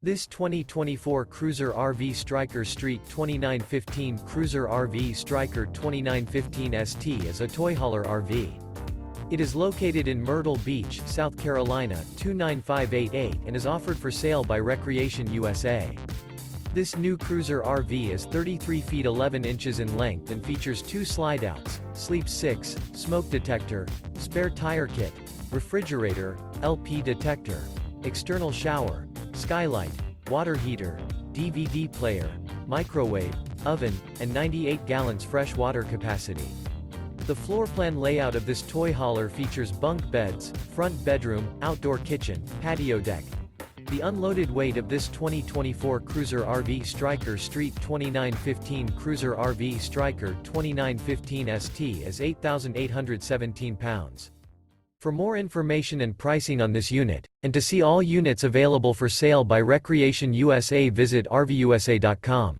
This 2024 Cruiser RV Stryker Street 2915 Cruiser RV Stryker 2915 ST is a toy hauler RV. It is located in Myrtle Beach, South Carolina, 29588 and is offered for sale by Recreation USA. This new Cruiser RV is 33 feet 11 inches in length and features 2 slideouts, sleep 6, smoke detector, spare tire kit, refrigerator, LP detector, external shower, skylight, water heater, DVD player, microwave, oven, and 98 gallons fresh water capacity. The floor plan layout of this toy hauler features bunk beds, front bedroom, outdoor kitchen, patio deck. The unloaded weight of this 2024 Cruiser RV Stryker Street 2915 Cruiser RV Stryker 2915 ST is 8,817 pounds. For more information and pricing on this unit, and to see all units available for sale by Recreation USA, visit RVUSA.com.